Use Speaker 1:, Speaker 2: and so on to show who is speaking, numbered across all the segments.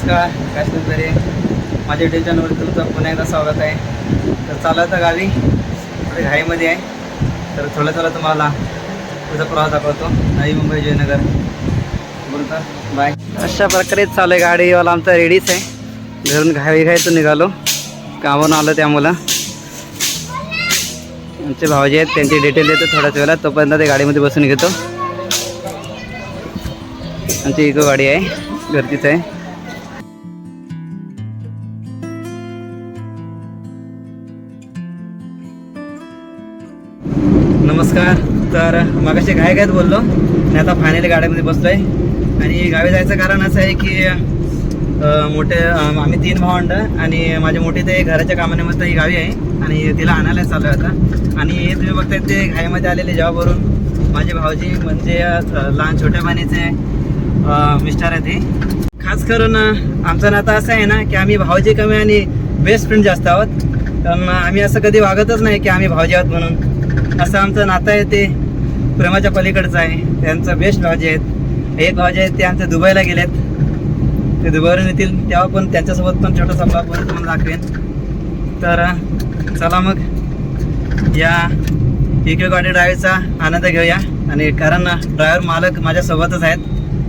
Speaker 1: नमस्कार, काश्मीर तरी माझ्या युट्यूब चॅनलवर तुमचं पुन्हा एकदा स्वागत आहे. तर चालू आता गावी थोडी घाईमध्ये आहे, तर थोडं तुम्हाला पुढचा प्रवास दाखवतो. नवी मुंबई जयनगर बोलता बाय. अशा प्रकारे चालू आहे, गाडीवाला आमचा रेडीच आहे. घरून घाईतून निघालो, कामावरून आलो. त्यामुळं आमचे भावजी आहेत, त्यांची डिटेल देतो थोड्याच वेळेला. तोपर्यंत ते गाडीमध्ये बसून घेतो. आमची इको गाडी आहे, घरचीच आहे. नमस्कार. तर मगाशी घाईत बोललो आणि आता फायनली गाडीमध्ये बसलो आहे. आणि गावी जायचं कारण असं आहे की मोठे आम्ही 3 भावंड आणि माझी मोठी ते घराच्या कामानिमित्त ही गावी आहे आणि तिला आणायला चालू आहे आता. आणि तुम्ही बघताय ते घाईमध्ये आलेले जॉबवरून माझे भाऊजी म्हणजे लहान छोट्या बहिणीचे मिस्टर आहे ते. खास करून आमचं नातं असं आहे ना की आम्ही भाऊजी कमी आणि बेस्ट फ्रेंड जास्त आहोत. कारण आम्ही असं कधी वागतच नाही की आम्ही भाऊजी आहोत म्हणून. असं आमचं नातं आहे ते प्रेमाच्या पलीकडचं आहे. त्यांचं बेस्ट भाऊजी आहेत. एक भाऊजी आहेत ते आमच्या दुबईला गेलेत, ते दुबईवरून येतील तेव्हा पण त्यांच्यासोबत पण छोटासा ब्लॉग पण तुम्हाला दाखवेन. तर चला मग या इको गाडी ड्रायव्हरचा आनंद घेऊया. आणि कारण ड्रायव्हर मालक माझ्यासोबतच आहेत,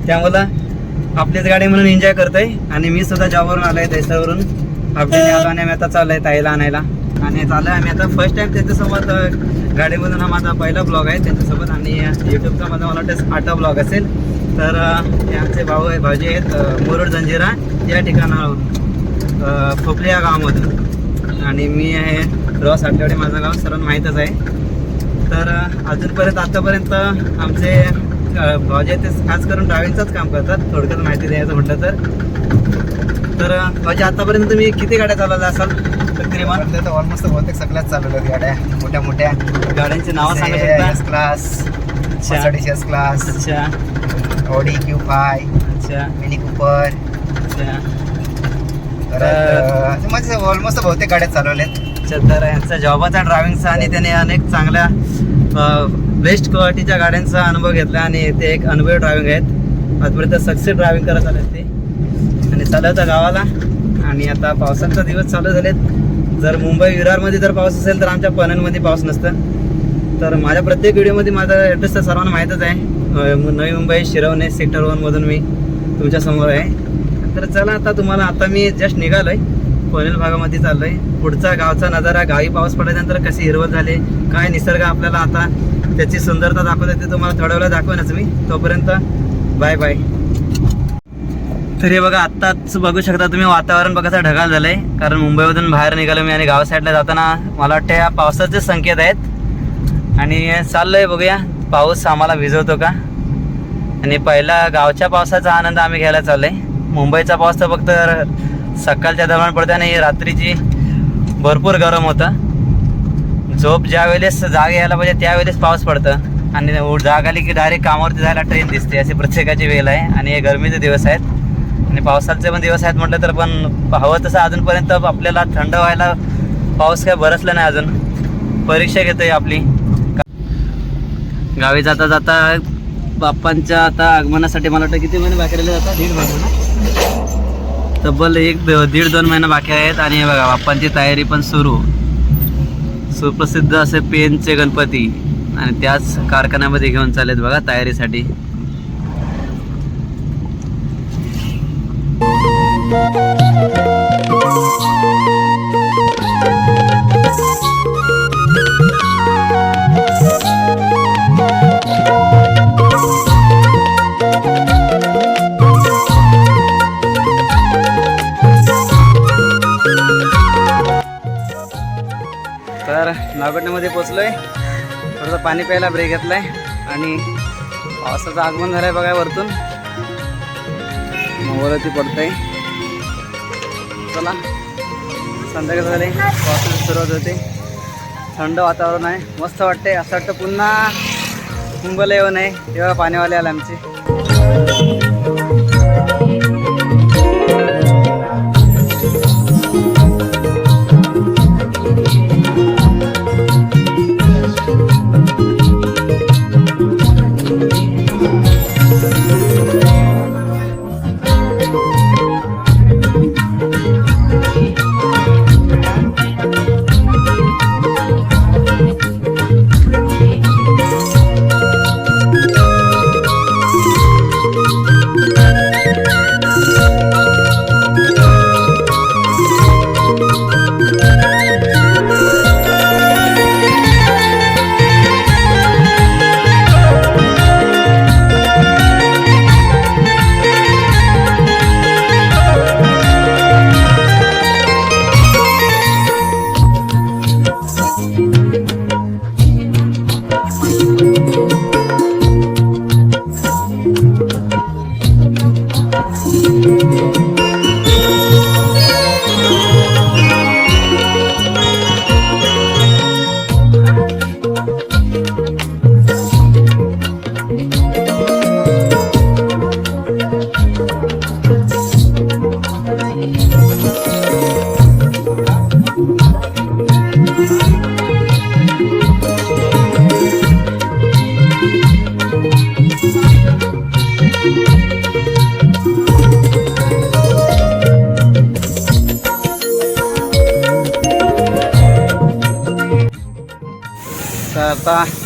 Speaker 1: त्यामुळं आपलीच गाडी म्हणून एन्जॉय करतोय. आणि मी सुद्धा जॉबवरून आलो आहे, दैसरवरून अपडेट आलो आणि आम्ही आता चाललो आहे ताईला आणायला. आणि चाललो आहे आम्ही आता फर्स्ट टाईम त्यांच्यासोबत गाडीमधून. हा माझा पहिला ब्लॉग आहे त्यांच्यासोबत आणि यूट्यूबचा माझा मला वाटतं 8वा ब्लॉग असेल. तर हे आमचे भाऊजी आहेत मुरुड जंजिरा या ठिकाणावरून, खोपली या गावामधून. आणि मी आहे रॉस आठवडे, माझं गाव सर्वांना माहीतच आहे. तर आतापर्यंत आमचे भाऊजी आहेत ते खास करून ड्रायव्हिंगचंच काम करतात. थोडक्यात माहिती द्यायचं म्हटलं तर भाऊजी आतापर्यंत तुम्ही किती गाड्या चालवल्या असाल तकरीबन?
Speaker 2: तर ऑलमोस्ट बहुतेक सगळ्याच चालवल्या गाड्या, मोठ्या मोठ्या
Speaker 1: गाड्यांची नावं सांगू शकता?
Speaker 2: S class, Mercedes S class,
Speaker 1: अच्छा,
Speaker 2: ऑडी Q5,
Speaker 1: अच्छा,
Speaker 2: मिनी कूपर.
Speaker 1: अच्छा.
Speaker 2: म्हणजे ऑलमोस्ट बहुतेक गाड्या चालवल्यात.
Speaker 1: तर यांचा जॉबाचा ड्रायव्हिंगचा आणि त्याने अनेक चांगल्या बेस्ट क्वालिटीच्या गाड्यांचा अनुभव घेतला आणि ते एक अनुभवी ड्रायव्हिंग आहेत. आजपर्यंत सक्सेस ड्रायव्हिंग करत आलेत ते आणि चालवतं गावाला. आणि आता पावसाचा दिवस चालू झालेत. जर मुंबई विरारमध्ये जर पाऊस असेल तर आमच्या पनवेलमध्ये पाऊस नसतं. तर माझ्या प्रत्येक व्हिडिओमध्ये माझा ॲड्रेस तर सर्वांना माहीतच आहे. नवी मुंबई शिरवणे सेक्टर 1मधून मी तुमच्यासमोर आहे. तर चला आता मी जस्ट निघालो आहे, पनवेल भागामध्ये चाललो आहे. पुढचा गावचा नजारा, गावी पाऊस पडल्यानंतर कशी हिरवळ झाले, काय निसर्ग आपल्याला आता त्याची सुंदरता दाखवते ते तुम्हाला थोड्या वेळा दाखवेनच मी. तोपर्यंत बाय बाय. तर हे बघा, आत्ताच बघू शकता तुम्ही वातावरण बघायचं ढगाळ झालं आहे. कारण मुंबईमधून बाहेर निघालो मी आणि गाव साईडला जाताना मला वाटतं या पावसाचे संकेत आहेत. आणि चाललो आहे, बघूया पाऊस आम्हाला भिजवतो का. आणि पहिला गावच्या पावसाचा आनंद आम्ही घ्यायला चाललो आहे. मुंबईचा पाऊस तर फक्त सकाळच्या दरम्यान पडतो आणि रात्रीची भरपूर गरम होतं. झोप ज्या वेळेस जाग यायला पाहिजे त्यावेळेस पाऊस पडतं आणि जाग आली की डायरेक्ट कामावरती जायला ट्रेन दिसते. अशी प्रत्येकाची वेळ आहे. आणि हे गरमीचे दिवस आहेत आणि पावसाचे पण दिवस आहेत म्हटलं तर पण हवं तसं अजूनपर्यंत आपल्याला थंड व्हायला पाऊस काय बरसला नाही अजून. परीक्षा घेतोय आपली. गावी जाता जाता बाप्पांच्या आता आगमनासाठी मला वाटतं किती महिने बाकी राहिले जातात? 1.5 महिना, तब्बल 1-1.5-2 महिने बाकी आहेत. आणि बघा बाप्पांची तयारी पण सुरू. सुप्रसिद्ध असे पेनचे गणपती आणि त्याच कारखान्यामध्ये घेऊन चाललेत बघा तयारीसाठी. तर नागोटण्यामध्ये पोचलोय. थोडंसं पाणी प्यायला ब्रेक घेतलाय आणि पावसाचं आगमन झालंय बघा वरतून. मोबाईलवरती पडतंय. चला, संध्याकाळ झाले, पावसाची सुरुवात होते. थंड वातावरण आहे, मस्त वाटते. असं वाटतं पुन्हा मुंबईला येऊ नये तेव्हा पाणीवाले आले आमचे.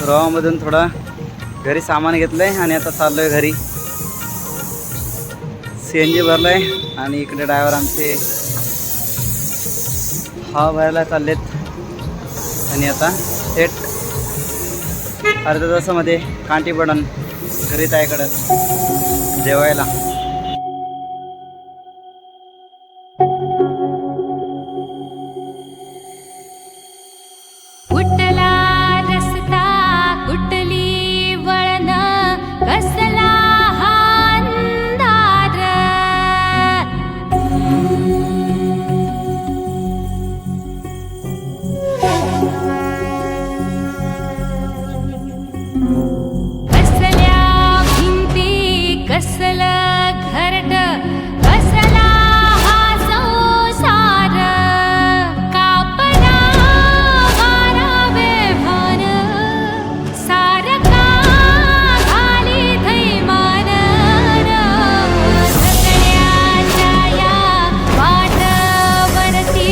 Speaker 1: रोहामधून थोडं घरी सामान घेतलंय आणि आता चाललोय घरी. CNG भरलंय आणि इकडे ड्रायव्हर आमचे हवा भरायला चाललेत आणि आता थेट अर्ध्या तासामध्ये कांटी पडण घरी ताईकडं जेवायला.
Speaker 3: कुठला रस्ता कुठली वळण कसला हा अंधार कसल्या भिंती कसलं घरट कसला हा संसार कापला वारावे भान सारका घाली थैमान सगळ्याच्या या वाटवरती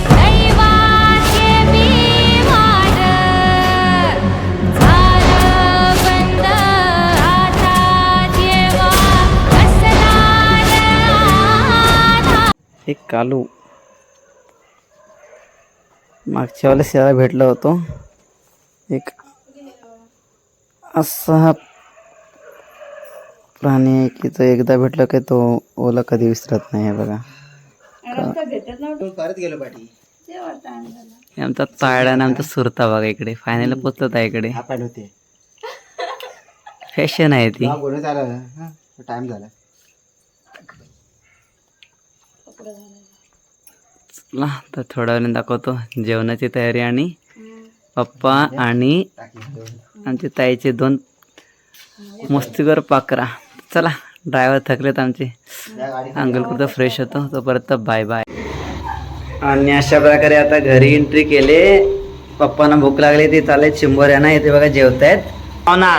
Speaker 3: दैवाचे विवार झालं बंद आता जेव्हा कसला
Speaker 1: एक कालू मागच्या वेळेला शेळा भेटलो होतो. एक असा प्राणी आहे की तो एकदा भेटला की तो ओला कधी विसरत नाही. आहे बघा
Speaker 2: परत गेलो पाठी.
Speaker 1: हे आमचा तायडा आणि आमचा सुरता बघा इकडे फायनल पोचत आहे. इकडे
Speaker 2: आपण होते
Speaker 1: फॅशन आहे ती.
Speaker 2: बोलून चाललं टाइम झाला.
Speaker 1: चला तर थोड्या वेळाने दाखवतो जेवणाची तयारी आणि पप्पा आणि आमचे ताईचे 2 मस्तीकर पाकरा. चला ड्रायव्हर थकलेत आमचे, अंगल करतो फ्रेश होतो तोपर्यंत बाय बाय. आणि अशा प्रकारे आता घरी एंट्री केले. पप्पांना भूक लागली ती चालेल चिंबोऱ्याना इथे बघा जेवतायत. हो ना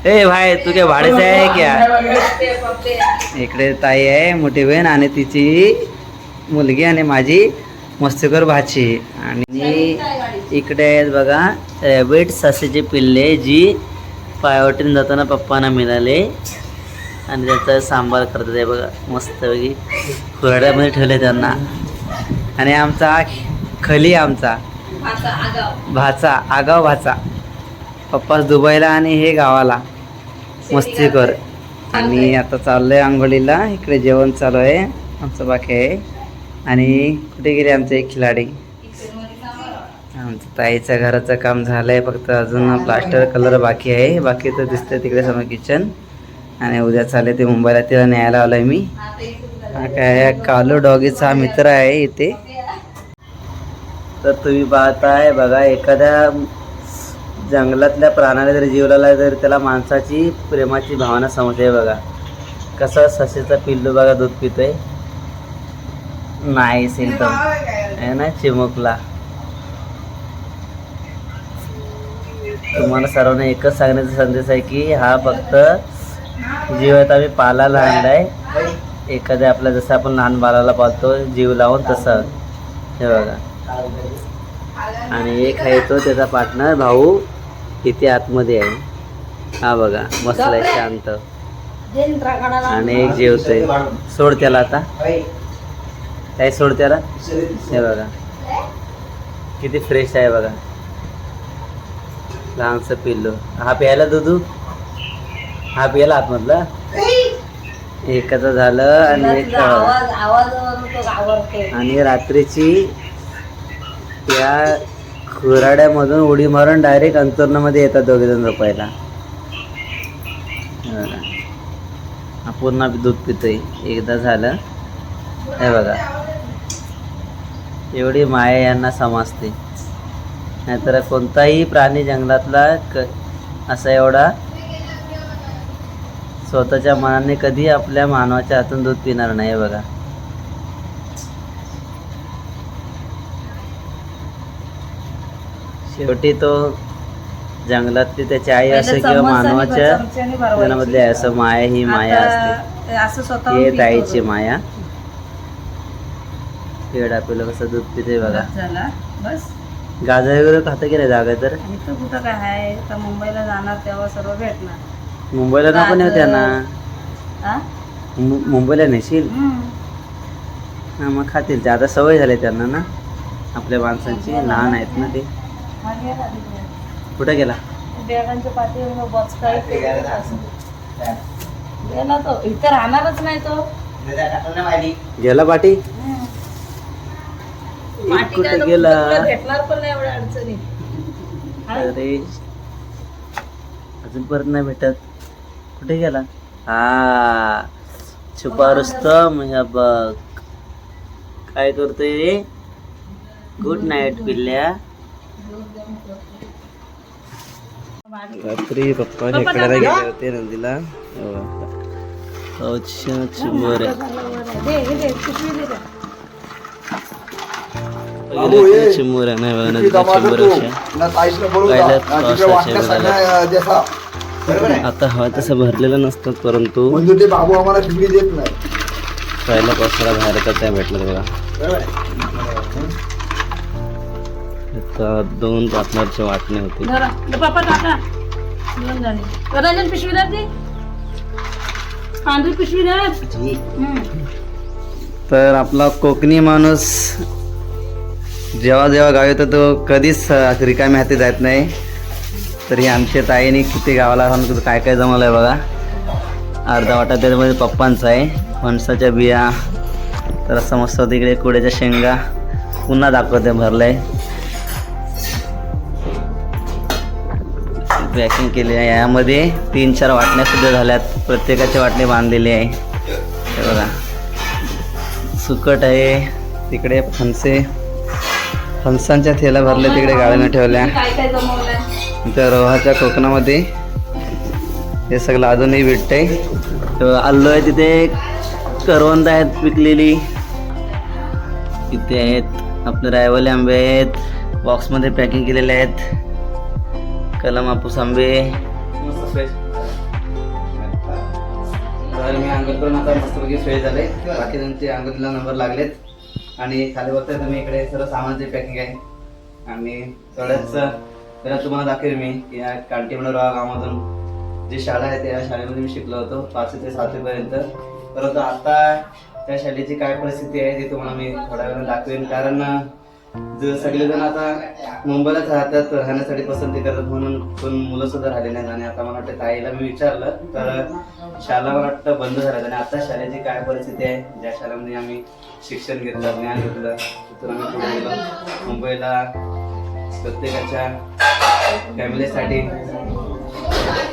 Speaker 1: ए भाई तू काय भाडेच आहे क्या? इकडे ताई आहे मोठी बहीण आणि तिची मुलगी आणि माझी मस्तीकर भाची. आणि इकडे आहेत बघा रॅबिट ससेचे पिल्ले जी पायवटीने जाताना पप्पांना मिळाले आणि त्याचा सांबार करतात. आहे बघा मस्तपैकी खुराड्यामध्ये ठेवले त्यांना. आणि आमचा खली आमचा भाचा आगाव भाचा पप्पा दुबईला आणि हे गावाला मस्तीकर. आणि आता चाललंय आंघोळीला. इकडे जेवण चालू आहे आमचं बाकी आहे. आणि कुठे गेले आमचे एक खिलाडी. आमचं ताईच्या घराचं काम झालंय फक्त अजून प्लास्टर कलर बाकी आहे. बाकी तर दिसतंय तिकडे समोर किचन. आणि उद्या चालले ते मुंबईला तिला न्यायला आलोय मी. हा काय कालू डॉगीचा मित्र आहे इथे. तर तुम्ही पाहताय बघा एखाद्या जंगलातल्या प्राण्याला जरी जीव लावला तरी त्याला माणसाची प्रेमाची भावना समजते. बघा कसा ससेचा पिल्लू बघा दूध पितोय. नाईस एकदम आहे ना चिमुकला. तुम्हाला सर्वांना एकच सांगण्याचा संदेश आहे की हा फक्त जीवात आम्ही पालायला आणलाय. एखाद्या आपल्या जसं आपण लहान बाळाला पाळतो जीव लावून तसं. हे बघा आणि एक आहे तो त्याचा पार्टनर भाऊ किती आतमध्ये आहे. हा बघा बसलाय शांत आणि एक जेवतोय. सोड त्याला आता काय सोड त्याला. हे बघा किती फ्रेश आहे बघा लहानसं पिल्लू. हा प्यायला दुधू हा प्यायला आतमधला एकाचं झालं आणि एक आणि रात्रीची त्या खुराड्यामधून उडी मारून डायरेक्ट अंतर्नामध्ये येतात दोघेजण झोपायला. हा पूर्ण दूध पितोय. एकदा झालं हे बघा एवढी माया यांना समजते. नाहीतर कोणताही प्राणी जंगलातला असा एवढा स्वतःच्या मनाने कधी आपल्या मानवाच्या हातून दूध पिणार नाही. बघा शेवटी तो जंगलातली त्याची आई असो किंवा मानवाच्या मनामधली असं माया ही माया असते. हे ताईची माया. पेड आपल्याला कसं दूध पिते बघा. गाजर वगैरे खातं की नाही जागा तर
Speaker 4: इथं कुठं काय आहे तर मुंबईला जाणार तेव्हा सर्व भेटणार.
Speaker 1: मुंबईला नको नाही त्यांना
Speaker 4: हा?
Speaker 1: मुंबईला नेशील
Speaker 4: हम्म.
Speaker 1: हा मग खातील ते आता सवय झाली त्यांना ना आपल्या माणसांची लहान आहेत ना ते.
Speaker 4: हा, गेला तिकडे.
Speaker 1: कुठं गेला
Speaker 4: बॅगांच्या पाठीवर बॉक्स गेला तो. इथं राहणारच नाही तो.
Speaker 1: गेला पाटी
Speaker 4: हम्म.
Speaker 1: एक
Speaker 4: पाठी काय
Speaker 1: कुठे
Speaker 4: तो
Speaker 1: गेला
Speaker 4: तुला भेटणार पण नाही एवढ्या अडचणी.
Speaker 1: अरे अजून परत नाही भेटत कुठे गेला हा छुपा रुस्तम ह्या बघ काय करतोय रे गुड नाईट पिल्ल्या रात्री पप्पा खेकड्याला गेले होते नदीला चिंबोर चिंबोर नाही बघा नदीला चिंबोर आता हवा तसं भरलेलं नसतं परंतु
Speaker 2: बाबू आम्हाला डिग्री देत नाही.
Speaker 1: पहिल्या पावसाला बाहेर काय भेटलं बघा आता 2 पार्टनरचे वाटणे होते
Speaker 4: पप्पा टाका घेऊन जाणे. रंजन पिशवी द्या ती पांढरी पिशवी द्या.
Speaker 1: तर आपला कोकणी माणूस जेव्हा जेव्हा गावी येतो तो कधीच रिकाम्या हाती जात नाही. तरी आमच्या ताईने किती गावाला राहून काय काय जमवलं आहे बघा. अर्धा वाटा त्याच्यामध्ये पप्पांचा आहे फणसाच्या बिया तर असं मस्त तिकडे कुड्याच्या शेंगा पुन्हा दाखवते भरलंय पॅकिंग केली आहे. यामध्ये 3-4 वाटण्या सुद्धा झाल्यात प्रत्येकाचे वाटणे बांधलेले आहे हे बघा. सुकट आहे तिकडे फणसांच्या थेला भरल्या तिकडे गाड्याने ठेवल्या.
Speaker 4: काय काय जमवलंय
Speaker 1: त्या रोहाच्या कोकणामध्ये हे सगळं अजूनही भेटतंय. आलो आहे तिथे करवंद आहेत पिकलेली इथे आहेत आपले रायवाले आंबे आहेत बॉक्समध्ये पॅकिंग केलेले आहेत. कलम हापूस आंबे तर मी अंगल करून आता मस्तपैकी फ्रेश झाले. बाकी त्यांचे अंगलीला नंबर लागलेत आणि खाली बघताय तुम्ही इकडे सर्व सामानाची पॅकिंग आहे. आणि थोडंच त्याला तुम्हाला दाखवेल मी की या कांटीमन गावामधून जी शाळा आहे त्या शाळेमध्ये मी शिकलो होतो 5 ते 7 पर्यंत. परंतु आता त्या शाळेची काय परिस्थिती आहे ती तुम्हाला मी थोड्या वेळाने दाखवेन. कारण सगळेजण आता मुंबईलाच राहण्यासाठी पसंती करतात म्हणून पण मुलं सुद्धा राहिले नाहीत. आणि आता मला वाटतं ताईला मी विचारलं तर शाळा मला वाटतं बंद झाल्या आणि आता शाळेची काय परिस्थिती आहे ज्या शाळेमध्ये आम्ही शिक्षण घेतलं ज्ञान घेतलं तिथून आम्ही पुढे गेलो मुंबईला प्रत्येकाच्या फॅमिलीसाठी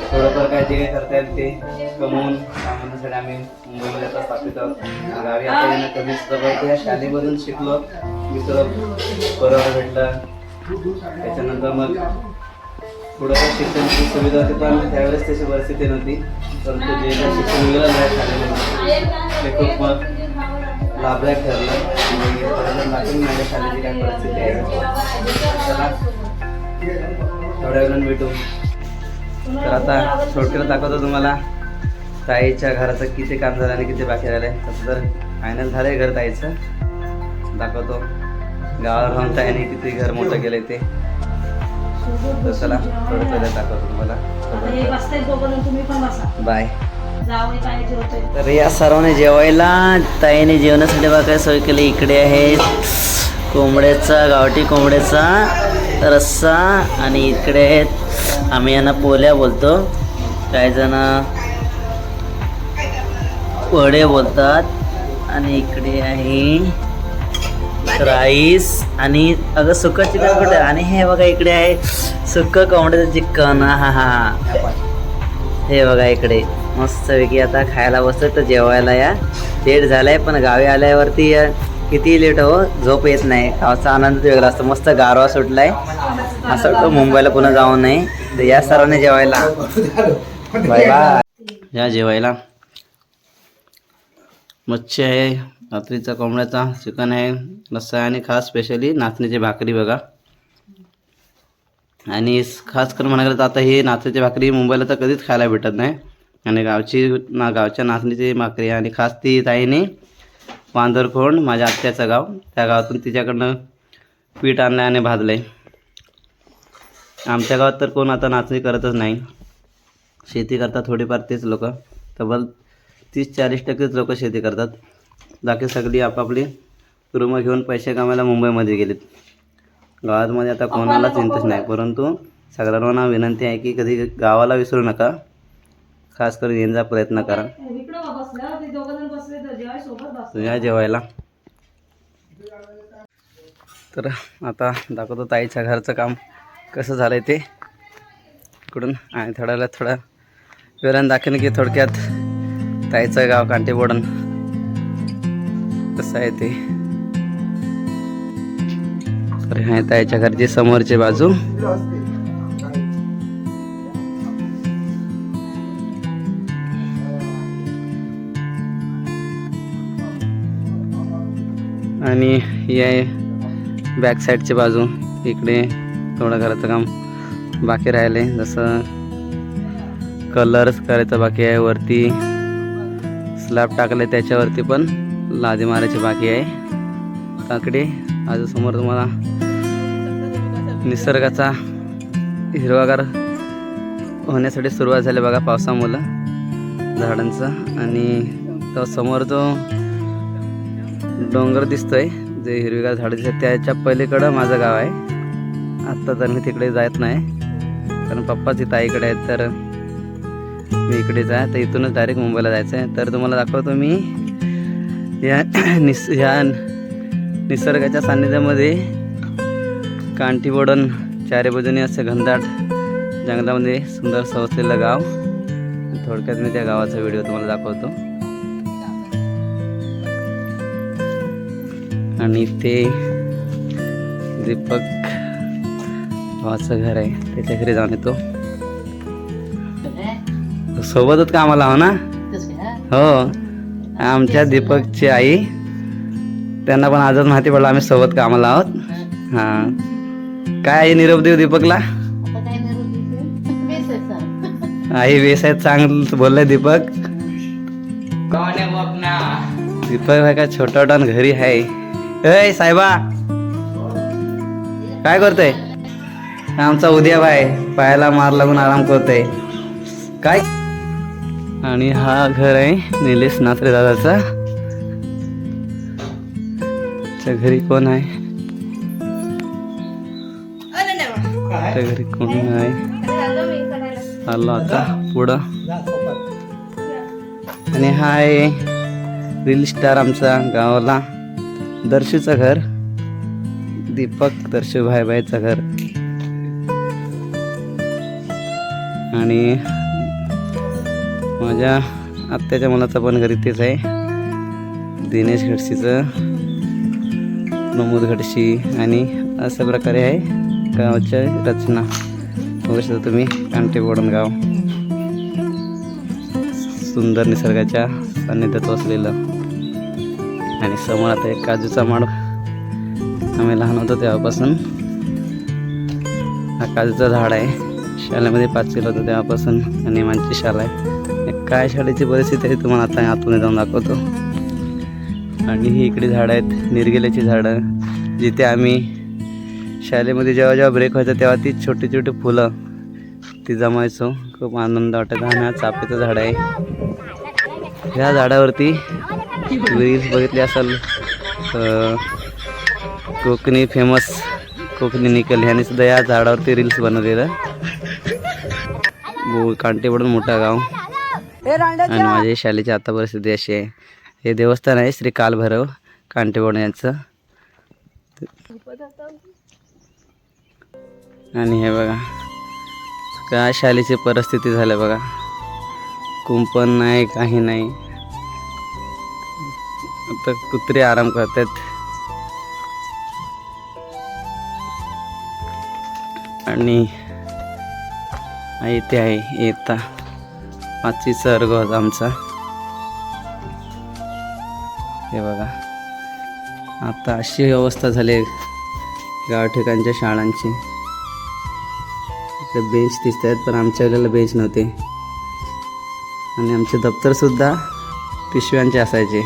Speaker 1: थोडंफार काय जे काही करता येईल ते कमवून सामान्यासाठी आम्ही मुंबईमध्ये आता स्थापित आहोत. गावी आता येणं कमी सुद्धा या शाळेमधून शिकलो मित्र बरोबर भेटलं. त्याच्यानंतर मग थोडं काही शिक्षणाची सुविधा होती पण त्यावेळेस तशी परिस्थिती नव्हती. परंतु जे काही शिक्षण मिळालं आहे शाळेमध्ये ते खूप मग लाभदायक ठरलं. दाखवून माझ्या शाळेची काय परिस्थिती आहे चला थोड्या वेळानं भेटू. तर आता थोडक्यात दाखवतो तुम्हाला ताईच्या घराचं किती काम झालं आणि किती बाकी राहिलं. तसं तर फायनल झालं आहे घर ताईचं दाखवतो. गावाला राहून ताईने किती घर मोठं केलं ते तर चला थोडं पहिलं दाखवतो तुम्हाला.
Speaker 4: तुम्ही पण बसा
Speaker 1: बाय.
Speaker 4: जावई काय जेवतोय
Speaker 1: तर या सर्वांनी जेवायला ताईने जेवणासाठी बघा काय सोय केली. इकडे आहे कोंबड्याचा गावठी कोंबड्याचा रस्सा आणि इकडे आहेत आम्ही यांना पोल्या बोलतो काही जण वडे बोलतात. आणि इकडे आहे राईस आणि अगं सुकं चिकन कुठे आणि हे बघा इकडे आहे सुकं कोंबड्याचं चिकन. हा हे बघा इकडे मस्तपैकी आता खायला बसतो. तर जेवायला या लेट झालाय पण गावी आल्यावरती किती लेट हो झोप येत नाही. गावाचा आनंद वेगळा असतो. मस्त गारवा सुटलाय असं वाटतं मुंबईला पुन्हा जाऊ नये. तर या सर्वांनी जेवायला बाय बाय. या जेवायला मच्छी आहे रात्रीचा कोंबड्याचा चिकन आहे रस्सा आणि खास स्पेशली नाचणीची भाकरी बघा. आणि खास करून म्हणायला तर आता ही नाचणीची भाकरी मुंबईला तर कधीच खायला भेटत नाही. आणि गावच्या नाचणीची भाकरी आणि खास ती ताईने वांदरखोंड माझ्या आत्याचं गाव त्या गावातून तिच्याकडनं पीठ आणलं आणि भाजलं आहे. आमच्या गावात तर कोण आता नाचणी करतच नाही. शेती करतात थोडीफार तेच लोक, तब्बल 30-40% लोक शेती करतात. बाकी सगळी आपापली रूमं घेऊन पैसे कमायला मुंबईमध्ये गेलेत. गावामध्ये आता कोणालाच इंटरेस्ट नाही. परंतु सगळ्यांना विनंती आहे की कधी गावाला विसरू नका, खास करून येण्याचा प्रयत्न करा तुझ्या जेवायला. तर आता दाखवतो ताईच्या घरचं काम कसं झालं आहे ते इकडून, आणि थोड्या वेळानं दाखवेन की थोडक्यात ताईचं गाव कांटेबोडण कसं आहे ते. तर हे ताईच्या घरची समोरची बाजू. आणि ही आहे बॅक साईडची बाजू. इकडे थोडं घराचं काम बाकी राहिले, जसं कलर्स करायचं बाकी आहे, वरती स्लॅब टाकले त्याच्यावरती पण लादी मारायची बाकी आहे. ताकडे आज समोर तुम्हाला निसर्गाचा हिरवागार होण्यासाठी सुरुवात झाली बघा पावसामुळं झाडांचं. आणि तो समोर जो डोंगर दिसतोय, जे हिरवीगार झाडं दिसतात त्याच्या पलीकडं माझं गाव आहे. आत्ता तर मी तिकडे जात नाही कारण पप्पाच इथं आईकडे आहेत, तर मी इकडेच आहे. तर इथूनच डायरेक्ट मुंबईला जायचं आहे. तर तुम्हाला दाखवतो मी ह्या निसर्गाच्या सान्निध्यामध्ये कांटीबोडण चारी बाजूने असं घनदाट जंगलामध्ये सुंदर सवसलेलं गाव. थोडक्यात मी त्या गावाचा व्हिडिओ तुम्हाला दाखवतो. आणि ते दीपक भावाचं घर आहे, त्याच्या घरी जाऊन येतो. सोबतच कामाला हो ना. हो, आमच्या दीपकची आई, त्यांना पण आजच माहिती पडलं आम्ही सोबत कामाला आहोत. हां, काय आई निरोप देऊ दीपकला? आई बेस आहेत, चांगलं बोललंय दीपक. दीपक आहे का छोटा डॉन घरी आहे. ए साहेबा, काय करतोय? आमचा उद्या बाय पायाला मार लागून आराम करतोय काय. आणि हा घर आहे निलेश नात्रे दादाचा. त्या घरी कोण आहे? त्या घरी कोण आहे? आलो आता पुढं. आणि हा आहे रील स्टार आमचा गावाला, दर्शूचं घर, दीपक दर्शू भाईचं घर. आणि माझ्या आत्याच्या मुलाचं पण घर इथेच आहे, दिनेश घडशीचं, प्रमोद घडशी. आणि अशा प्रकारे आहे गावाच्या रचना. बघू शकता तुम्ही कांटेबोडण गाव, सुंदर निसर्गाच्या सान्निध्यात वसलेलं. आणि समोर आता एक काजूचा माड, आम्ही लहान होतो तेव्हापासून हा काजूचं झाड आहे. शाळेमध्ये 5वीला होतो तेव्हापासून, आणि माझी शाळा आहे. काय शाळेची परिस्थिती आहे तुम्हाला आता आतमध्ये जाऊन दाखवतो. आणि ही इकडे झाडं आहेत, निर्गेल्याची झाडं, जिथे आम्ही शाळेमध्ये जेव्हा ब्रेक व्हायचा तेव्हा ती छोटी छोटी फुलं ती जमायचो, खूप आनंद वाटायचा. आणि हा चाफ्याचं झाड आहे. ह्या झाडावरती रील्स बघितली असाल, कोकणी फेमस कोकणी निकल ह्याने सुद्धा या झाडावरती रील्स बनवलेलं. कांटेबोडण मोठा गाव. आणि माझ्या शाळेची आता परिस्थिती अशी आहे. हे देवस्थान आहे श्री कालभैरव कांटेबोडण यांचं. आणि हे बघा काय शाळेची परिस्थिती झाली बघा, कुंपण नाही, काही नाही. आता कुत्रे आराम करतात. आणि इथे आहे येता 5वीचा वर्ग होता आमचा. हे बघा आता अशी अवस्था झाली गाव ठिकाणच्या शाळांची. इकडे बेंच दिसत आहेत, पण आमच्या वेळेला बेंच नव्हते. आणि आमचे दप्तरसुद्धा पिशव्यांचे असायचे,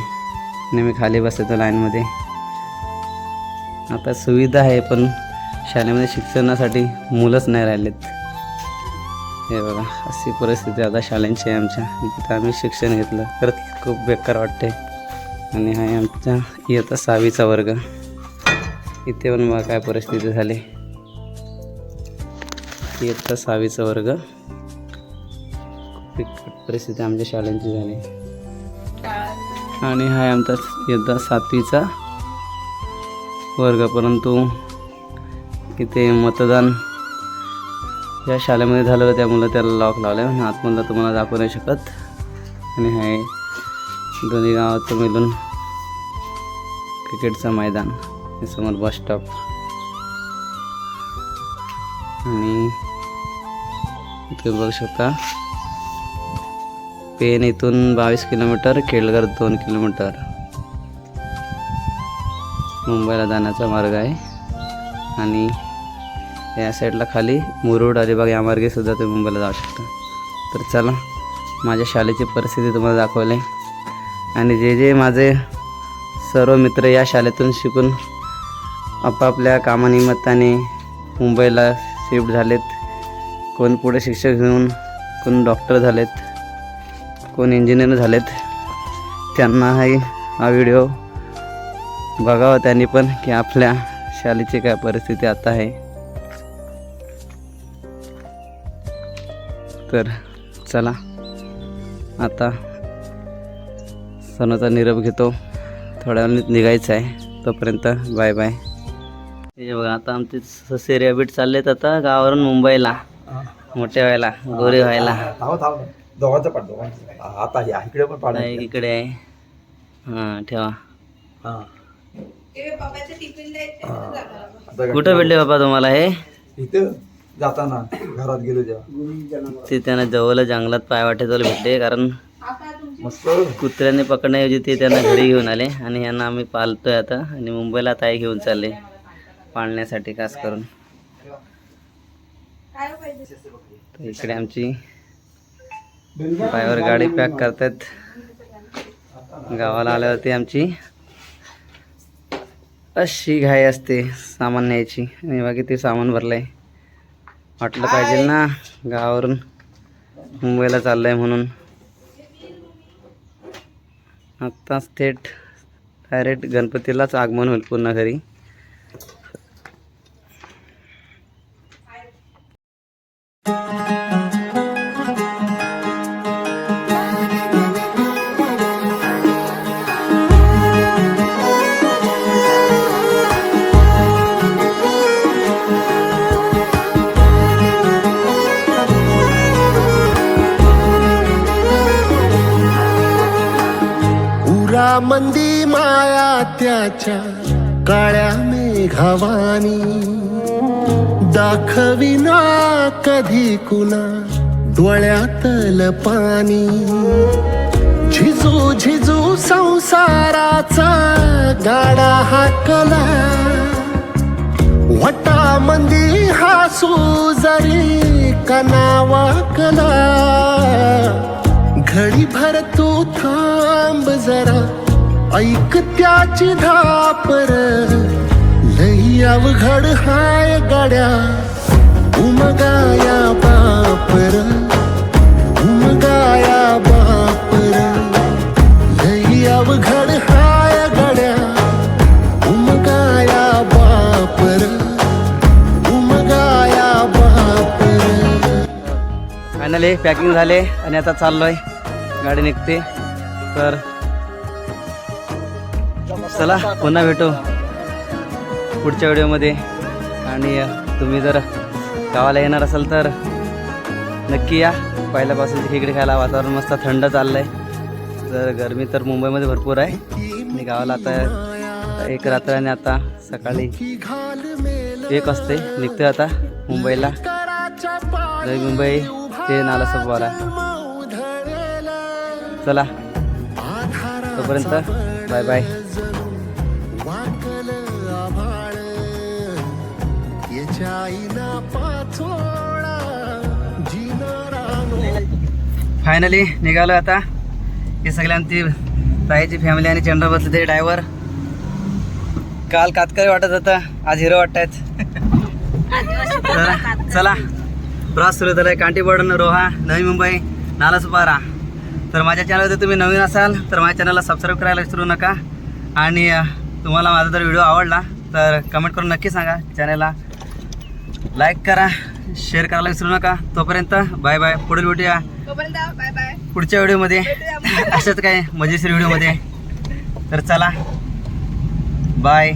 Speaker 1: नेहमी खाली बसायचो लाईनमध्ये. आता सुविधा आहे, पण शाळेमध्ये शिक्षणासाठी मुलंच नाही राहिलेत. हे बघा अशी परिस्थिती आता शाळांची आहे आमच्या. तिथं आम्ही शिक्षण घेतलं खरंच खूप बेकार वाटते. आणि हा आहे आमच्या इयत्ता 6वीचा वर्ग. इथे पण बघा काय परिस्थिती झाली. इयत्ता 6वीचा वर्ग. खूप बिकट परिस्थिती आमच्या शाळांची झाली. आणि हा आहे आमचा इयत्ता 7वीचा वर्ग. परंतु इथे मतदान या शाळेमध्ये झालं होतं त्यामुळं त्याला लॉक लावलं आहे. आतमधलं तुम्हाला दाखवू नाही शकत. आणि हे दोन्ही गावाचं मिळून क्रिकेटचं मैदान. हे समोर बस स्टॉप. आणि इथे बघू शकता पेन इथून 22 किलोमीटर, केळघर 2 किलोमीटर मुंबईला जाण्याचा मार्ग आहे. आणि या साईडला खाली मुरुड अलिबाग या मार्गेसुद्धा तुम्ही मुंबईला जाऊ शकता. तर चला माझ्या शाळेची परिस्थिती तुम्हाला दाखवली. आणि जे माझे सर्व मित्र या शाळेतून शिकून आपापल्या कामानिमित्ताने मुंबईला शिफ्ट झालेत. कोण पुढे शिक्षक घेऊन, कोण डॉक्टर झालेत, कोण इंजिनियर झालेत. त्यांना हा व्हिडिओ बघावा त्यांनी पण की आपल्या शाळेची काय परिस्थिती आता आहे. तर चला आता सणाचा निरोप घेतो. थोड्या वेळाने निघायचं आहे. तोपर्यंत बाय बाय. हे बघा आता आमचे ससे रॅबिट चाललेत आता गावावरून मुंबईला मोठे व्हायला, गोरे व्हायला.
Speaker 2: दोघांचं पाठ दोघांचं. आता या इकडे पण पाठ
Speaker 1: नाही, इकडे आहे. हां ठेवा. कुठं भेटले बाबा तुम्हाला हे?
Speaker 2: इथं जाताना घरात गेलो तेव्हा
Speaker 1: ते त्यांना जवळ जंगलात पाय वाटेजवळ भेटले. कारण
Speaker 2: मस्त
Speaker 1: कुत्र्याने पकडण्याऐवजी ते त्यांना घरी घेऊन आले. आणि यांना आम्ही पालतोय आता. आणि मुंबईला ताई घेऊन चालले पाळण्यासाठी खास करून. तर इकडे आमची पायावर गाडी पॅक करतात. गावाला आल्यावरती आमची अशी घाई असते सामान न्यायची. आणि बाकी ते सामान भरलंय. वाटलं पाहिजे ना गावावरून मुंबईला चाललंय म्हणून. आत्ताच थेट डायरेक्ट गणपतीलाच आगमन होईल पुन्हा घरी.
Speaker 5: मंदी माया त्याच्या काळ्या मेघावानी दाखविना कधी कुणा डोळ्यातल पाणी. झिजू झिजू संसाराचा गाडा हाकला वटा मंदी हासू जरी कनावाकला. घडी भर तू थांब जरा ऐक त्याची धापर लई अवघड हाय गाड्या उमगाया बापर उमगाया बापर लई अवघड हाय गाड्या उमगाया बापर उमगाया बापर.
Speaker 1: फायनली पॅकिंग झाले आणि आता चाललोय. गाडी निघते. तर चला पुन्हा भेटू पुढच्या व्हिडिओमध्ये. आणि तुम्ही जर गावाला येणार असाल तर नक्की या. पहिल्यापासून खेकडे खायला. वातावरण मस्त थंड चाललं आहे. तर गरमी तर मुंबईमध्ये भरपूर आहे. आणि गावाला आता एक रात्र आणि आता सकाळी 1 वाजते निघतोय आता मुंबईला. नवी मुंबई ते नालासोपारा. चला तोपर्यंत बाय बाय. फायनली निघालो आता. हे सगळ्यांची ताईची फॅमिली आणि चंद्र बसले ते ड्रायव्हर. काल कातकरी वाटत होता, आज हिरो वाटत आहेत. तर चला प्रवास सुरू झाला आहे कांटीबोर्डन रोहा नवी मुंबई नालासोपारा. तर माझ्या चॅनलवर तुम्ही नवीन असाल तर माझ्या चॅनलला सबस्क्राईब करायला विसरू नका. आणि तुम्हाला माझा जर व्हिडिओ आवडला तर कमेंट करून नक्की सांगा. चॅनलला लाईक करा, शेअर करायला विसरू नका. तोपर्यंत बाय बाय. पुढील भेटूया पुढच्या व्हिडिओमध्ये अशाच काय मजेशीर व्हिडिओमध्ये. तर चला बाय.